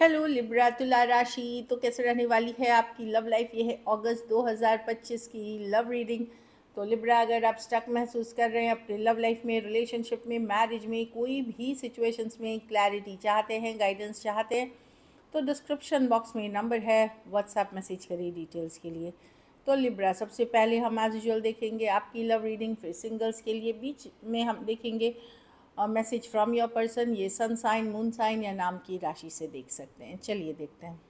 Hello Libra तुला राशि। तो कैसे रहने वाली है आपकी लव लाइफ? ये है अगस्त 2025 की लव रीडिंग। तो लिब्रा, अगर आप स्टक महसूस कर रहे हैं अपने लव लाइफ में, रिलेशनशिप में, मैरिज में, कोई भी सिचुएशंस में क्लैरिटी चाहते हैं, गाइडेंस चाहते हैं, तो डिस्क्रिप्शन बॉक्स में नंबर है, व्हाट्सएप मैसेज करिए डिटेल्स के लिए। तो लिब्रा, सबसे पहले हम एज यूजुअल देखेंगे आपकी लव रीडिंग, फिर सिंगल्स के लिए बीच में हम देखेंगे मैसेज फ्रॉम योर पर्सन। ये सन साइन, मून साइन या नाम की राशि से देख सकते हैं। चलिए देखते हैं।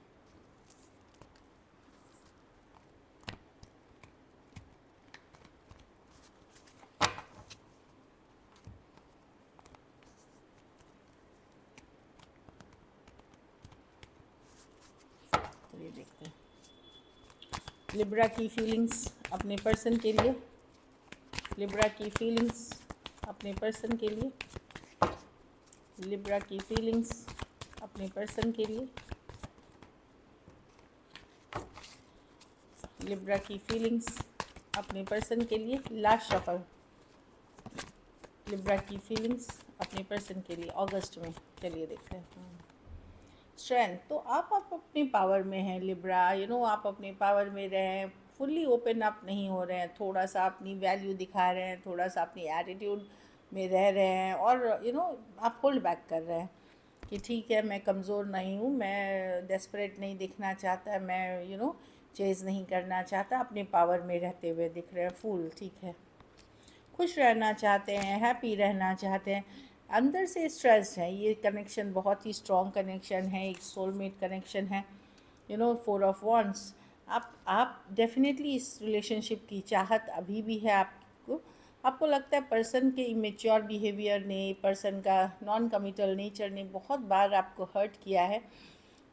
चलिए देखते हैं लिब्रा की फीलिंग्स अपने पर्सन के लिए। लिब्रा की फीलिंग्स अपने पर्सन के लिए। लिब्रा की फीलिंग्स अपने पर्सन के लिए। लिब्रा की फीलिंग्स अपने पर्सन के लिए। Last shuffle. लिब्रा की फीलिंग्स अपने पर्सन के लिए अगस्त में। चलिए देखते हैं। स्ट्रेंथ, तो आप अपने पावर में हैं लिब्रा। आप अपने पावर में रहें, फुल्ली ओपन अप नहीं हो रहे हैं, थोड़ा सा अपनी वैल्यू दिखा रहे हैं, थोड़ा सा अपनी एटीट्यूड में रह रहे हैं, और आप होल्ड बैक कर रहे हैं कि ठीक है, मैं कमज़ोर नहीं हूँ, मैं डेस्परेट नहीं दिखना चाहता, मैं चेज़ नहीं करना चाहता, अपने पावर में रहते हुए दिख रहे हैं। फुल ठीक है, खुश रहना चाहते हैं, हैप्पी रहना चाहते हैं, अंदर से स्ट्रेस है। ये कनेक्शन बहुत ही स्ट्रॉन्ग कनेक्शन है, एक सोलमेट कनेक्शन है। Four of wands. आप डेफिनेटली इस रिलेशनशिप की चाहत अभी भी है आपको लगता है पर्सन के इमेच्योर बिहेवियर ने, पर्सन का नॉन कमिटल नेचर ने बहुत बार आपको हर्ट किया है।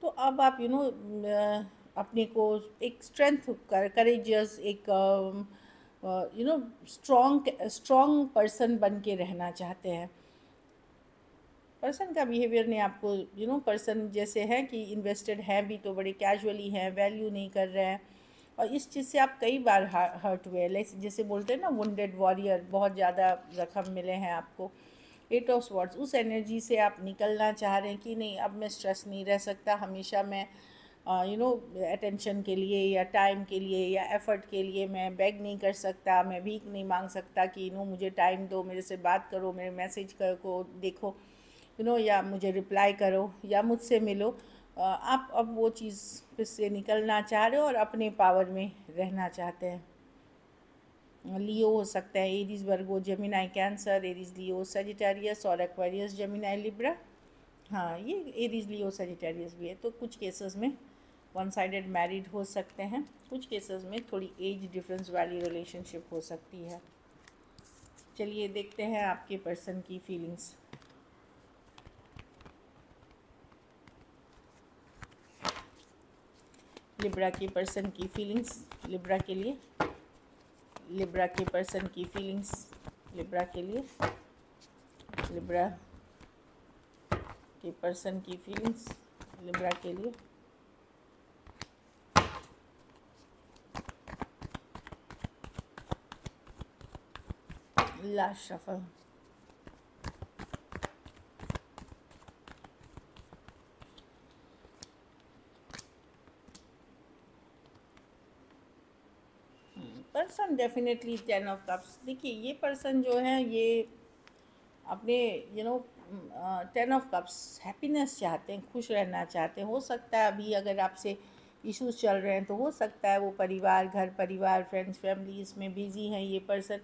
तो अब आप अपने को एक स्ट्रेंथ, करेजियस, एक स्ट्रॉन्ग पर्सन बन के रहना चाहते हैं। पर्सन का बिहेवियर ने आपको पर्सन जैसे है कि इन्वेस्टेड हैं भी तो बड़े कैजुअली हैं, वैल्यू नहीं कर रहे हैं, और इस चीज़ से आप कई बार हर्ट हुए। जैसे बोलते हैं ना, वुंडेड वॉरियर, बहुत ज़्यादा जख्म मिले हैं आपको। एट ऑफ स्वॉर्ड्स, उस एनर्जी से आप निकलना चाह रहे हैं कि नहीं, अब मैं स्ट्रेस नहीं रह सकता, हमेशा मैं अटेंशन के लिए या टाइम के लिए या एफ़र्ट के लिए मैं बेग नहीं कर सकता, मैं भीख नहीं मांग सकता कि मुझे टाइम दो, मेरे से बात करो, मेरे मैसेज को देखो, या मुझे रिप्लाई करो या मुझसे मिलो। आप अब वो चीज़ से निकलना चाह रहे हो और अपने पावर में रहना चाहते हैं। लियो हो सकता है, एरीज, वर्गो, Gemini, cancer, Aries, Leo, Sagittarius और एक्वेरियस, जेमिनाई, लिब्रा। हाँ, ये एरीज, लियो, सजिटेरियस भी है। तो कुछ केसेस में वन साइडेड मैरिड हो सकते हैं, कुछ केसेस में थोड़ी एज डिफरेंस वाली रिलेशनशिप हो सकती है। चलिए देखते हैं आपके पर्सन की फीलिंग्स। लिब्रा के पर्सन की फीलिंग्स लिब्रा के लिए। लिब्रा के पर्सन की फीलिंग्स लिब्रा के लिए। लिब्रा के पर्सन की फीलिंग्स लिब्रा के लिए। Last shuffle. Person definitely 10 of cups. देखिए, ये पर्सन जो है, ये अपने 10 ऑफ कप्स हैप्पीनेस चाहते हैं, खुश रहना चाहते हैं। हो सकता है अभी अगर आपसे इश्यूज चल रहे हैं तो हो सकता है वो परिवार, घर परिवार, फ्रेंड्स, फैमिली, इसमें बिजी हैं ये पर्सन,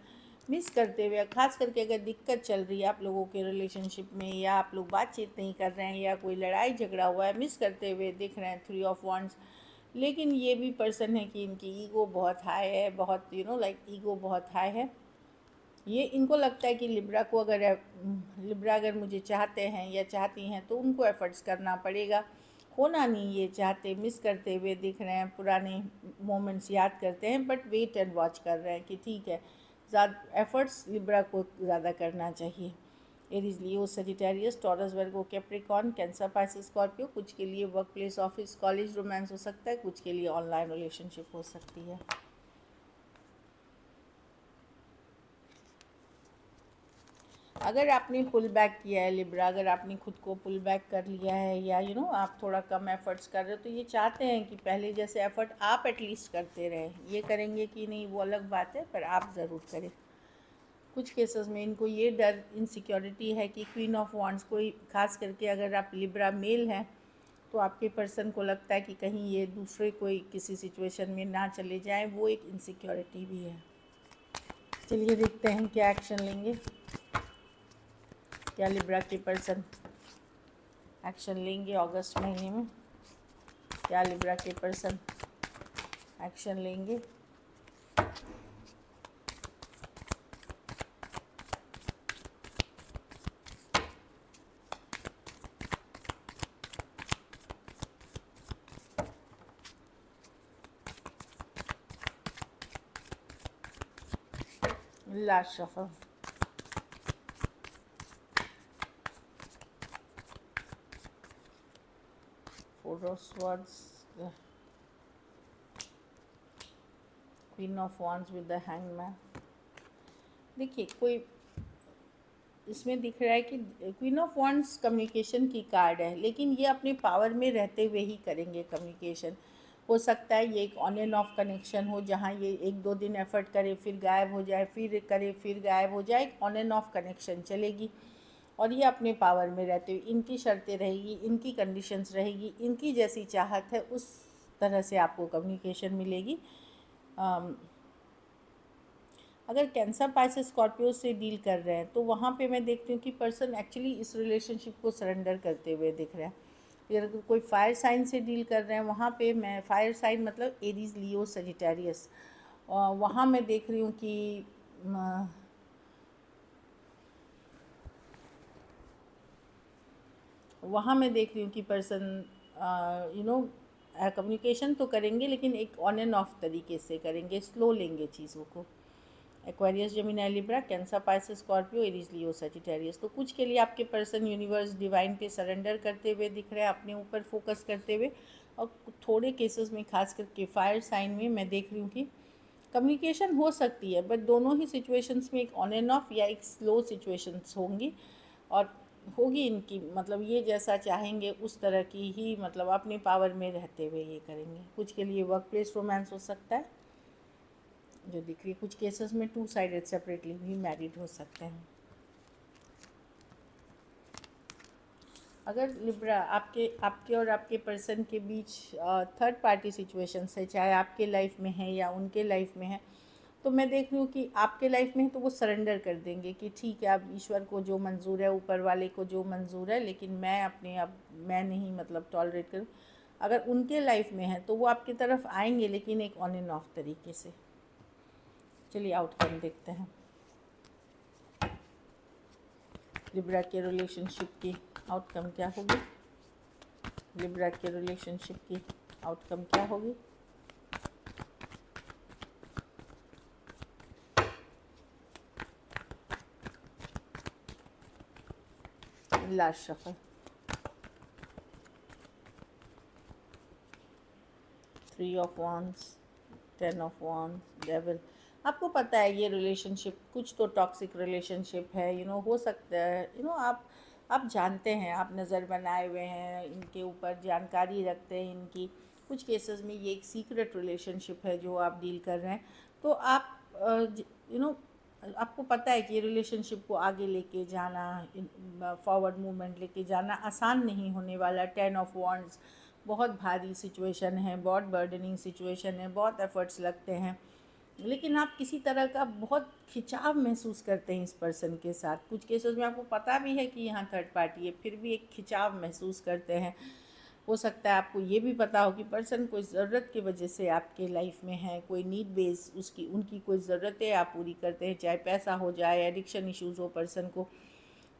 मिस करते हुए। ख़ास करके अगर दिक्कत चल रही है आप लोगों के रिलेशनशिप में, या आप लोग बातचीत नहीं कर रहे हैं, या कोई लड़ाई झगड़ा हुआ है, मिस करते हुए दिख रहे हैं 3 ऑफ वॉन्ड्स। लेकिन ये भी पर्सन है कि इनकी ईगो बहुत हाई है, बहुत ईगो बहुत हाई है। ये इनको लगता है कि लिब्रा अगर मुझे चाहते हैं या चाहती हैं तो उनको एफ़र्ट्स करना पड़ेगा। खोना नहीं ये चाहते, मिस करते हुए दिख रहे हैं, पुराने मोमेंट्स याद करते हैं, बट वेट एंड वॉच कर रहे हैं कि ठीक है, ज़्यादा एफ़र्ट्स लिब्रा को ज़्यादा करना चाहिए। एरीज, लियो, सजिटेरियस, टॉरस, वर्गो, कैप्रिकॉर्न, कैंसर, पाइसेस, स्कॉर्पियो। कुछ के लिए work place, office, college romance हो सकता है, कुछ के लिए ऑनलाइन रिलेशनशिप हो सकती है। अगर आपने पुल बैक किया है लिब्रा, अगर आपने खुद को पुल बैक कर लिया है या आप थोड़ा कम एफर्ट्स कर रहे हो, तो ये चाहते हैं कि पहले जैसे एफर्ट आप एटलीस्ट करते रहें। ये करेंगे कि नहीं वो अलग बात है, पर आप ज़रूर करें। कुछ केसेस में इनको ये डर, इनसिक्योरिटी है कि क्वीन ऑफ वांड्स, कोई खास करके अगर आप लिब्रा मेल हैं तो आपके पर्सन को लगता है कि कहीं ये दूसरे कोई किसी सिचुएशन में ना चले जाएं, वो एक इनसिक्योरिटी भी है। चलिए देखते हैं क्या एक्शन लेंगे, क्या लिब्रा के पर्सन एक्शन लेंगे अगस्त महीने में। क्या लिब्रा के पर्सन एक्शन लेंगे। Last shuffle, four of swords, queen of wands with the hangman. देखिए कोई इसमें दिख रहा है कि क्वीन ऑफ वांड्स कम्युनिकेशन की कार्ड है, लेकिन ये अपने पावर में रहते हुए ही करेंगे कम्युनिकेशन। हो सकता है ये एक ऑन एंड ऑफ कनेक्शन हो, जहाँ ये 1-2 दिन एफर्ट करे, फिर गायब हो जाए, फिर करे, फिर गायब हो जाए। एक ऑन एंड ऑफ कनेक्शन चलेगी और ये अपने पावर में रहते हुए, इनकी शर्तें रहेगी, इनकी कंडीशंस रहेगी, इनकी जैसी चाहत है उस तरह से आपको कम्युनिकेशन मिलेगी। अगर कैंसर, पाइसेस, स्कॉर्पियो से डील कर रहे हैं तो वहाँ पे मैं देखती हूँ कि पर्सन एक्चुअली इस रिलेशनशिप को सरेंडर करते हुए दिख रहा है। फिर अगर कोई फायर साइन से डील कर रहे हैं, वहाँ पे मैं फायर साइन मतलब एरीज, लियो, सजिटेरियस, वहाँ मैं देख रही हूँ कि पर्सन कम्युनिकेशन तो करेंगे, लेकिन एक ऑन एंड ऑफ तरीके से करेंगे, स्लो लेंगे चीज़ों को। Aquarius, Gemini, Libra, Cancer, Pisces, Scorpio, Aries, Leo, Sagittarius. तो कुछ के लिए आपके पर्सन यूनिवर्स, डिवाइन पे सरेंडर करते हुए दिख रहे हैं, अपने ऊपर फोकस करते हुए। और थोड़े केसेस में, खास करके फायर साइन में, मैं देख रही हूँ कि कम्युनिकेशन हो सकती है, बट दोनों ही सिचुएशंस में एक ऑन एंड ऑफ या एक स्लो सिचुएशंस होंगी, और होगी इनकी, मतलब ये जैसा चाहेंगे उस तरह की ही, मतलब अपने पावर में रहते हुए ये करेंगे। कुछ के लिए वर्क प्लेस रोमांस हो सकता है जो दिख रही है। कुछ केसेस में 2 साइडेड सेपरेटली भी मैरिड हो सकते हैं। अगर लिब्रा आपके और आपके पर्सन के बीच थर्ड पार्टी सिचुएशंस है, चाहे आपके लाइफ में है या उनके लाइफ में है, तो मैं देख रही हूँ कि आपके लाइफ में है तो वो सरेंडर कर देंगे कि ठीक है, अब ईश्वर को जो मंजूर है, ऊपर वाले को जो मंजूर है, लेकिन मैं नहीं मतलब टॉलरेट करूँ। अगर उनके लाइफ में है तो वो आपकी तरफ आएंगे, लेकिन एक ऑन एंड ऑफ तरीके से। चलिए आउटकम देखते हैं लिब्रा के रिलेशनशिप की आउटकम क्या होगी। लिब्रा के रिलेशनशिप की आउटकम क्या होगी। Last shuffle, 3 of wands, 10 of wands, devil. आपको पता है ये रिलेशनशिप कुछ तो टॉक्सिक रिलेशनशिप है, हो सकता है, आप जानते हैं, आप नज़र बनाए हुए हैं, इनके ऊपर जानकारी रखते हैं इनकी। कुछ केसेस में ये एक सीक्रेट रिलेशनशिप है जो आप डील कर रहे हैं। तो आप आपको पता है कि ये रिलेशनशिप को आगे लेके जाना, फॉरवर्ड मूवमेंट लेके जाना आसान नहीं होने वाला। 10 ऑफ वांड्स बहुत भारी सिचुएशन है, बहुत बर्डनिंग सिचुएशन है, बहुत एफर्ट्स लगते हैं, लेकिन आप किसी तरह का बहुत खिंचाव महसूस करते हैं इस पर्सन के साथ। कुछ केसेस में आपको पता भी है कि यहाँ थर्ड पार्टी है, फिर भी एक खिंचाव महसूस करते हैं। हो सकता है आपको ये भी पता हो कि पर्सन कोई ज़रूरत की वजह से आपके लाइफ में है, कोई नीड बेस उनकी कोई ज़रूरतें आप पूरी करते हैं, चाहे पैसा हो, जाए एडिक्शन इश्यूज़ हो पर्सन को,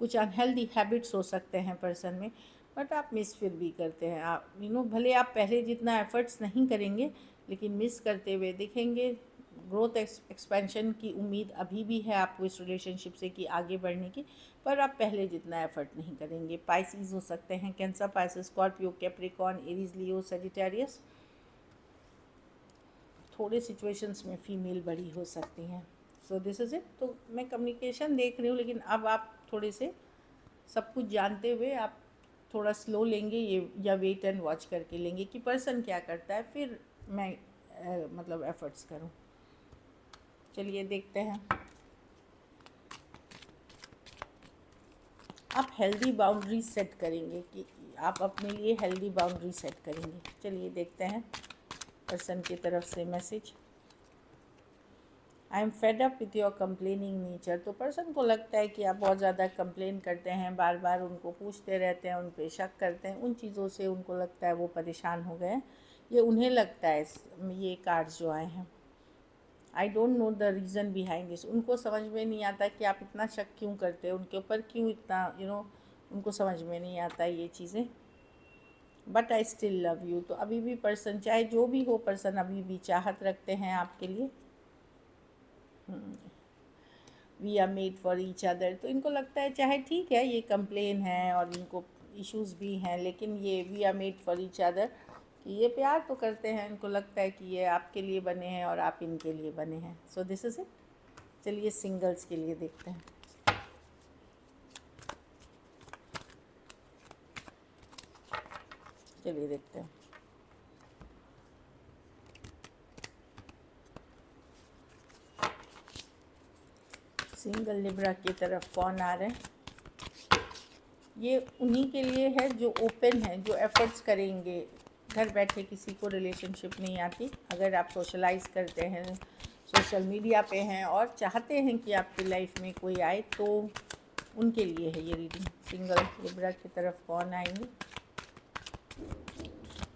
कुछ अनहेल्दी हैबिट्स हो सकते हैं पर्सन में, बट आप मिस फिर भी करते हैं। आप भले आप पहले जितना एफर्ट्स नहीं करेंगे, लेकिन मिस करते हुए दिखेंगे। ग्रोथ, एक्सपेंशन की उम्मीद अभी भी है आपको इस रिलेशनशिप से कि आगे बढ़ने की, पर आप पहले जितना एफर्ट नहीं करेंगे। पाइसेस हो सकते हैं, Cancer, Pisces, Scorpio, Capricorn, Aries, Leo, Sagittarius. थोड़े सिचुएशंस में फीमेल बड़ी हो सकती हैं। So this is it. तो मैं कम्युनिकेशन देख रही हूँ, लेकिन अब आप थोड़े से सब कुछ जानते हुए आप थोड़ा स्लो लेंगे ये, या वेट एंड वॉच करके लेंगे कि पर्सन क्या करता है, फिर मैं मतलब एफर्ट्स करूं। चलिए देखते हैं। आप हेल्दी बाउंड्री सेट करेंगे कि आप अपने लिए हेल्दी बाउंड्री सेट करेंगे। चलिए देखते हैं पर्सन की तरफ से message. I am fed up with your complaining nature. तो पर्सन को लगता है कि आप बहुत ज़्यादा कंप्लेन करते हैं, बार बार उनको पूछते रहते हैं, उन पे शक करते हैं, उन चीज़ों से उनको लगता है वो परेशान हो गए हैं। ये उन्हें लगता है, ये कार्ड्स जो आए हैं। I don't know the reason behind this. उनको समझ में नहीं आता कि आप इतना शक क्यों करते हैं उनके ऊपर, क्यों इतना उनको समझ में नहीं आता ये चीज़ें। But I still love you. तो अभी भी पर्सन, चाहे जो भी हो, पर्सन अभी भी चाहत रखते हैं आपके लिए। We are made for each other. तो इनको लगता है चाहे ठीक है ये कंप्लेन है और इनको इश्यूज़ भी हैं, लेकिन ये we are made for each other कि ये प्यार तो करते हैं। इनको लगता है कि ये आपके लिए बने हैं और आप इनके लिए बने हैं। So this is it. चलिए सिंगल्स के लिए देखते हैं। चलिए देखते हैं। सिंगल लिब्रा की तरफ कौन आ रहे हैं? ये उन्हीं के लिए है जो ओपन है, जो एफर्ट्स करेंगे। घर बैठे किसी को रिलेशनशिप नहीं आती। अगर आप सोशलाइज करते हैं, सोशल मीडिया पे हैं और चाहते हैं कि आपकी लाइफ में कोई आए, तो उनके लिए है ये रीडिंग। सिंगल लिब्रा की तरफ कौन आएंगे?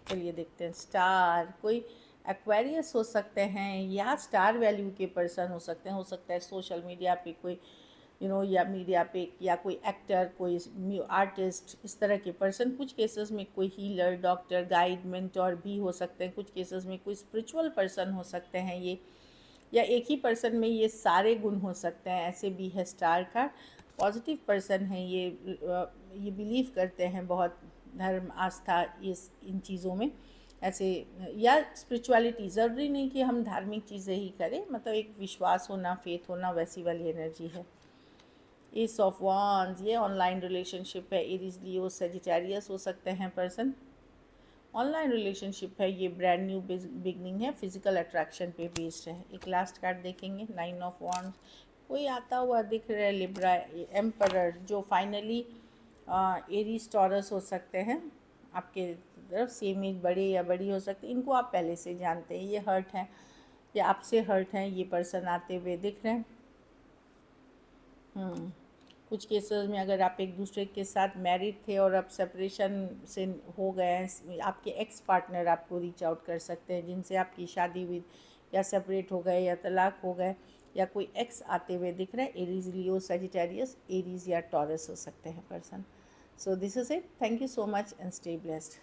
चलिए देखते हैं। स्टार, कोई एक्वेरियस हो सकते हैं या स्टार वैल्यू के पर्सन हो सकते हैं। हो सकता है सोशल मीडिया पे कोई या मीडिया पे, या कोई एक्टर, कोई आर्टिस्ट, इस तरह के पर्सन। कुछ केसेस में कोई हीलर, डॉक्टर, गाइड, मेंटोर भी हो सकते हैं। कुछ केसेस में कोई स्पिरिचुअल पर्सन हो सकते हैं ये, या एक ही पर्सन में ये सारे गुण हो सकते हैं। ऐसे भी है स्टार का। पॉजिटिव पर्सन है ये बिलीव करते हैं बहुत, धर्म, आस्था, इन चीज़ों में ऐसे, या स्पिरिचुअलिटी। ज़रूरी नहीं कि हम धार्मिक चीज़ें ही करें, मतलब एक विश्वास होना, फेथ होना, वैसी वाली एनर्जी है। एस ऑफ वांड्स, ये ऑनलाइन रिलेशनशिप है। एरीज, लियो, सजिटेरियस हो सकते हैं पर्सन। ऑनलाइन रिलेशनशिप है ये, ब्रांड न्यू बिगनिंग है, फिजिकल अट्रैक्शन पे बेस्ड है। एक लास्ट कार्ड देखेंगे, 9 ऑफ वांड्स। कोई आता हुआ दिख रहा है लिब्रा, एम्परर, जो फाइनली एरीज, टॉरस हो सकते हैं आपके तरफ। सेम एज, बड़े या बड़ी हो सकती। इनको आप पहले से जानते हैं, ये हर्ट हैं या आपसे हर्ट हैं, ये पर्सन आते हुए दिख रहे हैं। कुछ केसेस में अगर आप एक दूसरे के साथ मैरिड थे और अब सेपरेशन से हो गए हैं, आपके एक्स पार्टनर आपको रीच आउट कर सकते हैं, जिनसे आपकी शादी हुई, या सेपरेट हो गए, या तलाक हो गए, या कोई एक्स आते हुए दिख रहा है। एरीज, लियो, सजिटेरियस, एरीज या टॉरस हो सकते हैं person. So this is it. Thank you so much and stay blessed.